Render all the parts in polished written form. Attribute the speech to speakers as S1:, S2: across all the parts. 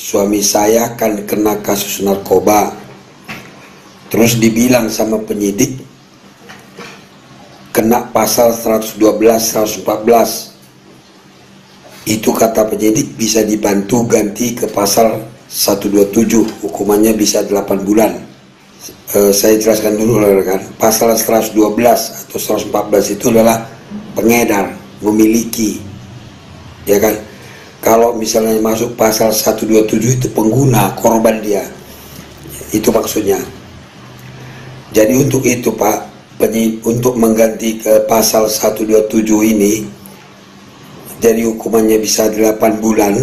S1: suami saya kan kena kasus narkoba. Terus dibilang sama penyidik kena pasal 112, 114. Itu kata penyidik bisa dibantu ganti ke pasal 127, hukumannya bisa 8 bulan. Saya jelaskan dulu rekan. Pasal 112 atau 114 itu adalah pengedar, memiliki, ya kan. Kalau misalnya masuk pasal 127 itu pengguna, korban dia. Itu maksudnya. Jadi untuk itu Pak, untuk mengganti ke pasal 127 ini, jadi hukumannya bisa 8 bulan,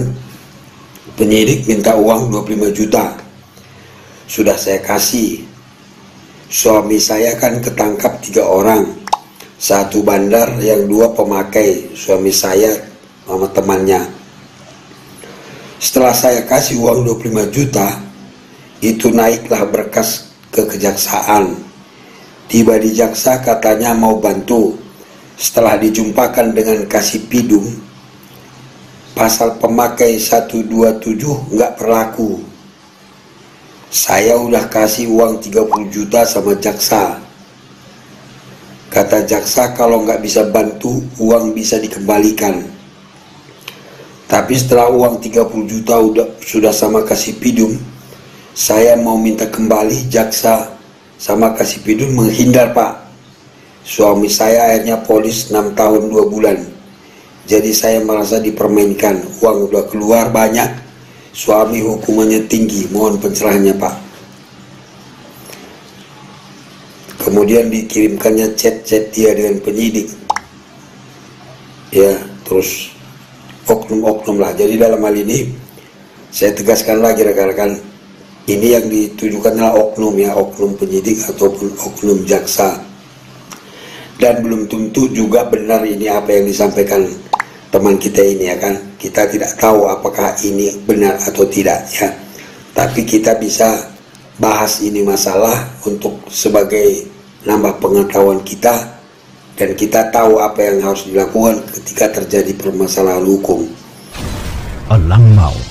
S1: penyidik minta uang 25 juta. Sudah saya kasih. Suami saya kan ketangkap 3 orang. 1 bandar, yang 2 pemakai, suami saya sama temannya. Setelah saya kasih uang 25 juta, itu naiklah berkas ke kejaksaan. Tiba di jaksa katanya mau bantu. Setelah dijumpakan dengan kasih pidum, pasal pemakai 127 nggak berlaku. Saya udah kasih uang 30 juta sama jaksa. Kata jaksa kalau nggak bisa bantu, uang bisa dikembalikan. Tapi setelah uang 30 juta sudah sama kasih pidum, saya mau minta kembali, jaksa sama kasih pidum menghindar Pak. Suami saya akhirnya polis 6 tahun 2 bulan. Jadi saya merasa dipermainkan. Uang udah keluar banyak, suami hukumannya tinggi. Mohon pencerahannya Pak. Kemudian dikirimkannya chat-chat dia dengan penyidik. Ya, terus oknum-oknum lah. Jadi dalam hal ini saya tegaskan lagi rekan-rekan, ini yang ditujukan adalah oknum ya, oknum penyidik ataupun oknum jaksa. Dan belum tentu juga benar ini apa yang disampaikan teman kita ini ya kan. Kita tidak tahu apakah ini benar atau tidak ya. Tapi kita bisa bahas ini masalah untuk sebagai nambah pengetahuan kita, dan kita tahu apa yang harus dilakukan ketika terjadi permasalahan hukum.
S2: Elang Maut,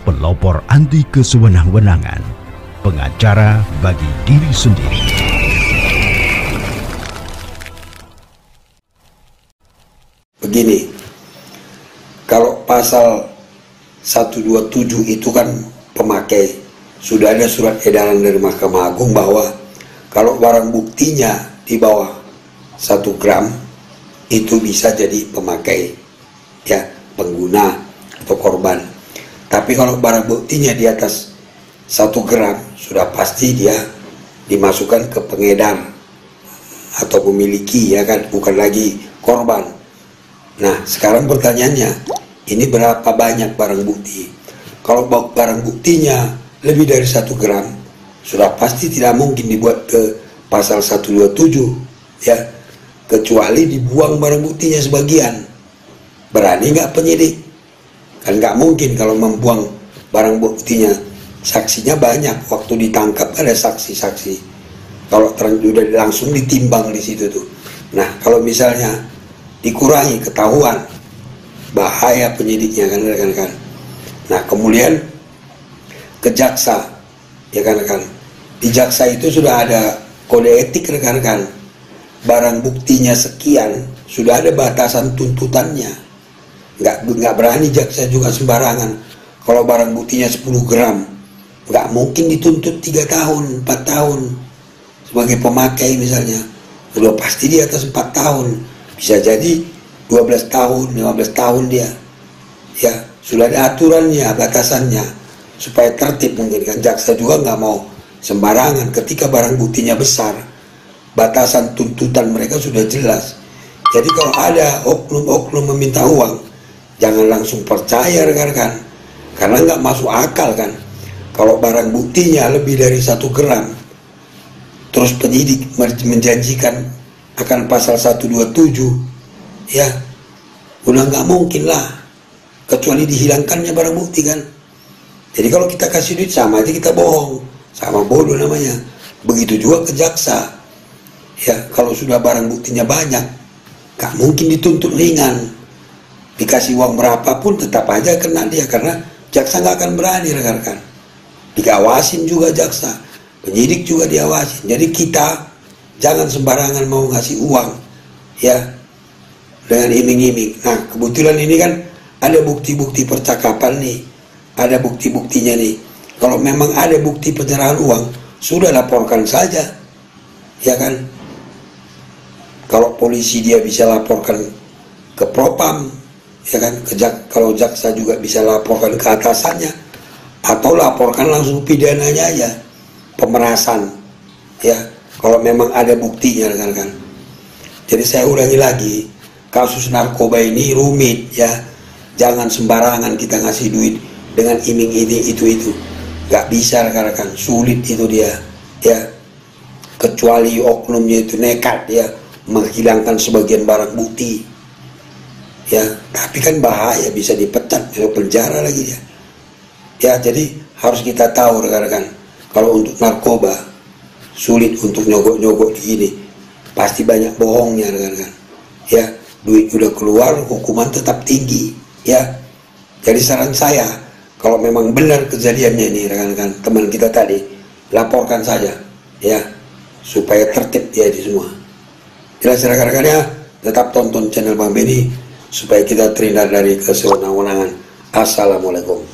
S2: pelopor anti kesewenang-wenangan, pengacara bagi diri sendiri.
S1: Begini, kalau pasal 127 itu kan pemakai, sudah ada surat edaran dari Mahkamah Agung bahwa kalau barang buktinya di bawah 1 gram itu bisa jadi pemakai ya, pengguna atau korban. Tapi kalau barang buktinya di atas 1 gram sudah pasti dia dimasukkan ke pengedar atau memiliki ya kan, bukan lagi korban. Nah sekarang pertanyaannya, ini berapa banyak barang bukti? Kalau barang buktinya lebih dari 1 gram, sudah pasti tidak mungkin dibuat ke pasal 127 ya, kecuali dibuang barang buktinya sebagian. Berani nggak penyidik? Kan nggak mungkin kalau membuang barang buktinya. Saksinya banyak, waktu ditangkap ada saksi-saksi. Kalau sudah langsung ditimbang di situ tuh. Nah kalau misalnya dikurangi, ketahuan, bahaya penyidiknya kan rekan-rekan. Nah kemudian ke jaksa ya kan, di jaksa itu sudah ada kode etik rekan-rekan. Barang buktinya sekian, sudah ada batasan tuntutannya. Nggak berani jaksa juga sembarangan. Kalau barang buktinya 10 gram, nggak mungkin dituntut 3 tahun, 4 tahun. Sebagai pemakai misalnya, sudah pasti di atas 4 tahun. Bisa jadi 12 tahun, 15 tahun dia. Ya, sudah ada aturannya, batasannya. Supaya tertib mungkin kan. Jaksa juga nggak mau sembarangan ketika barang buktinya besar. Batasan tuntutan mereka sudah jelas. Jadi kalau ada oknum-oknum meminta uang, jangan langsung percaya rekan-rekan. Karena nggak masuk akal kan. Kalau barang buktinya lebih dari 1 gram, terus penyidik menjanjikan akan pasal 127, ya udah nggak mungkin lah, kecuali dihilangkannya barang bukti kan. Jadi kalau kita kasih duit sama aja kita bohong, sama bodoh namanya. Begitu juga ke jaksa. Ya kalau sudah barang buktinya banyak, gak mungkin dituntut ringan. Dikasih uang berapapun tetap aja kena dia, karena Jaksa nggak akan berani, rekan-rekan. Dikawasin juga jaksa, penyidik juga diawasin. Jadi kita jangan sembarangan mau ngasih uang, ya, dengan iming-iming. Nah, kebetulan ini kan ada bukti-bukti percakapan nih, ada bukti-buktinya nih. Kalau memang ada bukti penyerahan uang, sudah laporkan saja, ya kan? Kalau polisi dia bisa laporkan ke Propam, ya kan? Kalau jaksa juga bisa laporkan ke atasannya, atau laporkan langsung pidananya aja, pemerasan, ya. Kalau memang ada buktinya, kan? Jadi saya ulangi lagi, kasus narkoba ini rumit, ya. Jangan sembarangan kita ngasih duit dengan iming-iming itu. Gak bisa, rekan-rekan, sulit itu dia, ya. Kecuali oknumnya itu nekat, ya, menghilangkan sebagian barang bukti, ya. Tapi kan bahaya, bisa dipecat, bisa penjara lagi ya. Ya, jadi harus kita tahu, rekan-rekan, kalau untuk narkoba sulit untuk nyogok-nyogok begini, pasti banyak bohongnya, rekan-rekan, ya. Duit udah keluar, hukuman tetap tinggi, ya. Jadi saran saya, kalau memang benar kejadiannya ini, rekan-rekan, teman kita tadi, laporkan saja, ya, supaya tertib ya di semua. Jelas, rekan-rekannya, tetap tonton channel Bang Benny supaya kita terhindar dari kesewenang-wenangan. Assalamualaikum.